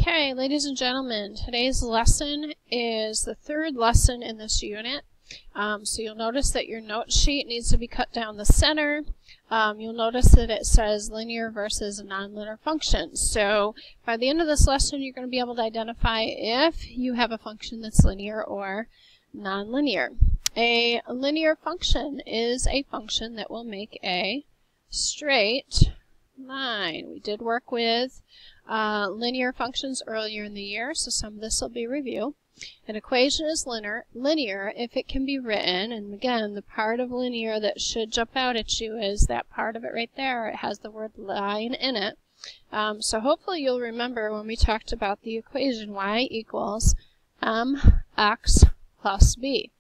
Okay, ladies and gentlemen, today's lesson is the third lesson in this unit. So you'll notice that your note sheet needs to be cut down the center. You'll notice that it says linear versus nonlinear functions. So by the end of this lesson, you're going to be able to identify if you have a function that's linear or nonlinear. A linear function is a function that will make a straight line. We did work with linear functions earlier in the year, so some of this will be review. An equation is linear if it can be written, and again, the part of linear that should jump out at you is that part of it right there. It has the word line in it. So hopefully you'll remember when we talked about the equation y equals mx plus b.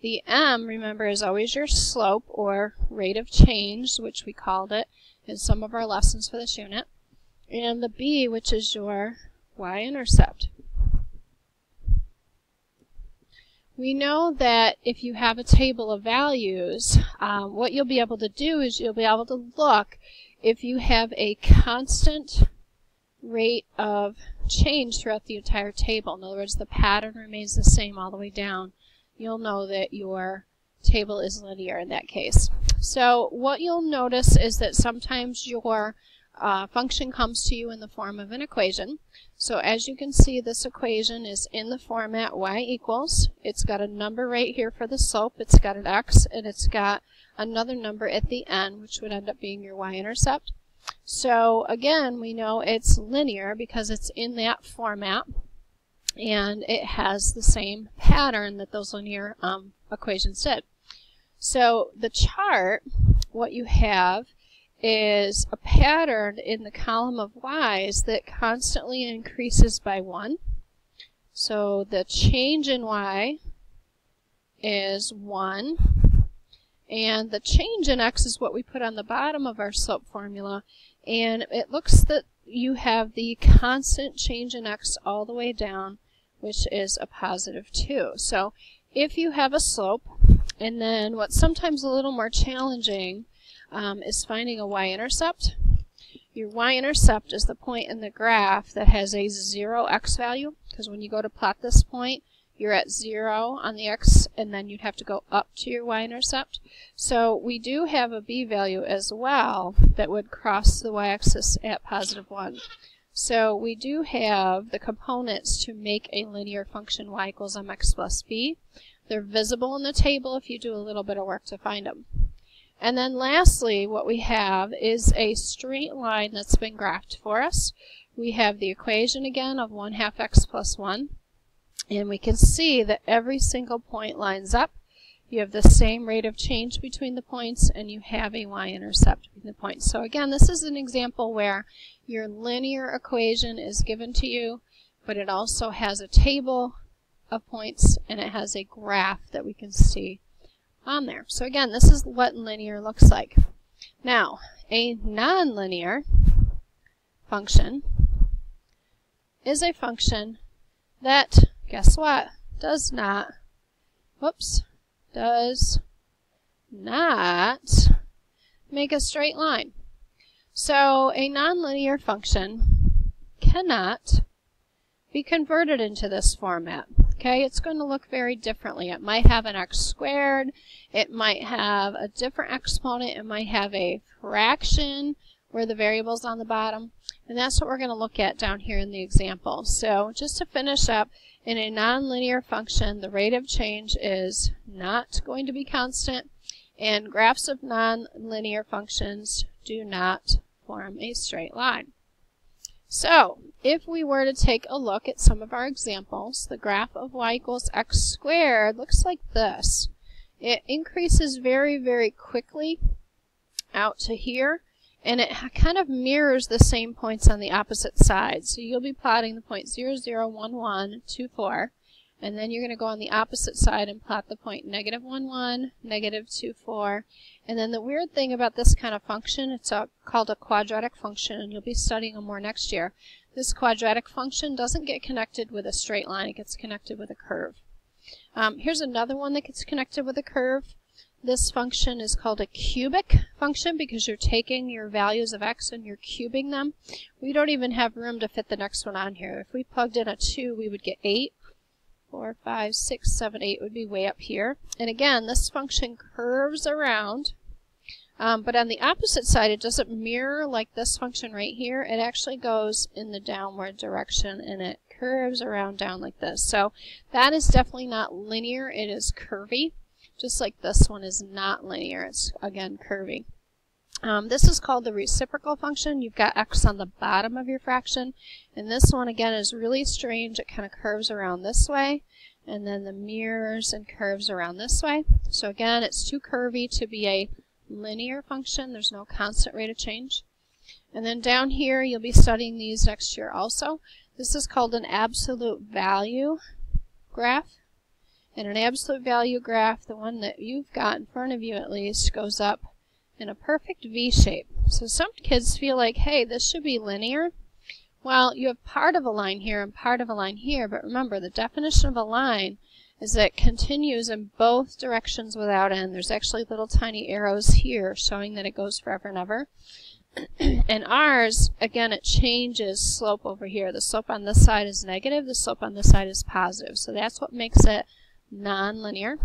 The m, remember, is always your slope or rate of change, which we called it in some of our lessons for this unit. And the b, which is your y-intercept. We know that if you have a table of values, what you'll be able to do is you'll be able to look if you have a constant rate of change throughout the entire table. In other words, the pattern remains the same all the way down. You'll know that your table is linear in that case. So what you'll notice is that sometimes your function comes to you in the form of an equation. So as you can see, this equation is in the format y equals. It's got a number right here for the slope. It's got an x, and it's got another number at the end, which would end up being your y-intercept. So again, we know it's linear because it's in that format, and it has the same pattern that those linear equations did. So the chart, what you have is a pattern in the column of y's that constantly increases by 1. So the change in y is 1, and the change in x is what we put on the bottom of our slope formula, and it looks that you have the constant change in x all the way down, which is a positive 2. So if you have a slope, and then what's sometimes a little more challenging is finding a y-intercept. Your y-intercept is the point in the graph that has a 0 x value, because when you go to plot this point, you're at 0 on the x, and then you'd have to go up to your y-intercept. So we do have a b value as well that would cross the y-axis at positive 1. So we do have the components to make a linear function y equals mx plus b. They're visible in the table if you do a little bit of work to find them. And then lastly, what we have is a straight line that's been graphed for us. We have the equation again of 1/2 x plus 1. And we can see that every single point lines up. You have the same rate of change between the points, and you have a y-intercept between the points. So again, this is an example where your linear equation is given to you, but it also has a table of points, and it has a graph that we can see on there. So again, this is what linear looks like. Now, a nonlinear function is a function that, guess what, does not make a straight line. So a nonlinear function cannot be converted into this format. Okay, it's going to look very differently. It might have an x squared, it might have a different exponent, it might have a fraction where the variable's on the bottom, and that's what we're going to look at down here in the example. So just to finish up, in a nonlinear function, the rate of change is not going to be constant, and graphs of nonlinear functions do not form a straight line. So, if we were to take a look at some of our examples, the graph of y equals x squared looks like this. It increases very, very quickly out to here, and it kind of mirrors the same points on the opposite side. So you'll be plotting the point 0, 0, 1, 1, 2, 4, and then you're going to go on the opposite side and plot the point negative 1, 1, negative 2, 4. And then the weird thing about this kind of function, it's called a quadratic function, and you'll be studying them more next year. This quadratic function doesn't get connected with a straight line, it gets connected with a curve. Here's another one that gets connected with a curve. This function is called a cubic function because you're taking your values of x and you're cubing them. We don't even have room to fit the next one on here. If we plugged in a 2, we would get 8. 4, 5, 6, 7, 8 would be way up here. And again, this function curves around, but on the opposite side, it doesn't mirror like this function right here. It actually goes in the downward direction, and it curves around down like this. So that is definitely not linear. It is curvy. Just like this one is not linear, it's again curvy. This is called the reciprocal function. You've got x on the bottom of your fraction, and this one again is really strange. It kind of curves around this way, and then the mirrors and curves around this way. So again, it's too curvy to be a linear function. There's no constant rate of change. And then down here, you'll be studying these next year also. This is called an absolute value graph. And an absolute value graph, the one that you've got in front of you at least, goes up in a perfect V shape. So some kids feel like, hey, this should be linear. Well, you have part of a line here and part of a line here, but remember, the definition of a line is that it continues in both directions without end. There's actually little tiny arrows here showing that it goes forever and ever. And ours, again, it changes slope over here. The slope on this side is negative, the slope on this side is positive. So that's what makes it non-linear.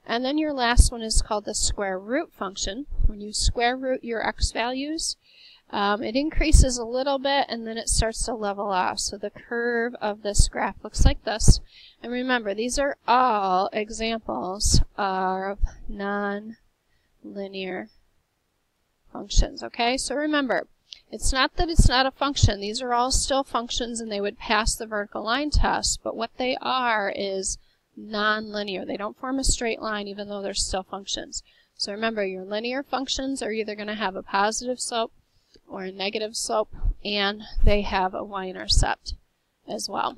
And then your last one is called the square root function. When you square root your x values, it increases a little bit and then it starts to level off. So the curve of this graph looks like this. And remember, these are all examples of non-linear functions. Okay, so remember, it's not that it's not a function. These are all still functions and they would pass the vertical line test, but what they are is non-linear. They don't form a straight line even though they're still functions. So remember, your linear functions are either going to have a positive slope or a negative slope, and they have a y-intercept as well.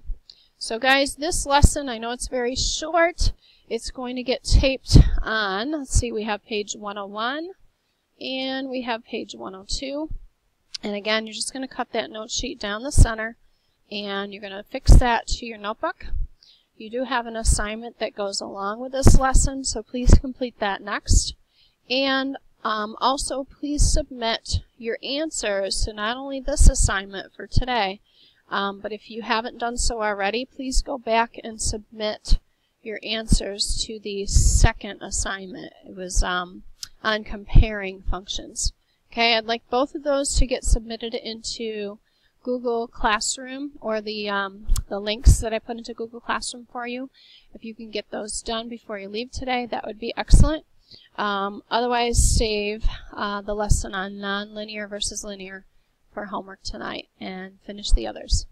So guys, this lesson, I know it's very short. It's going to get taped on, let's see, we have page 101 and we have page 102. And again, you're just going to cut that note sheet down the center and you're going to fix that to your notebook. You do have an assignment that goes along with this lesson, so please complete that next. And also, please submit your answers to not only this assignment for today, but if you haven't done so already, please go back and submit your answers to the second assignment. It was on comparing functions. Okay, I'd like both of those to get submitted into Google Classroom, or the links that I put into Google Classroom for you. If you can get those done before you leave today, that would be excellent. Otherwise, save the lesson on nonlinear versus linear for homework tonight and finish the others.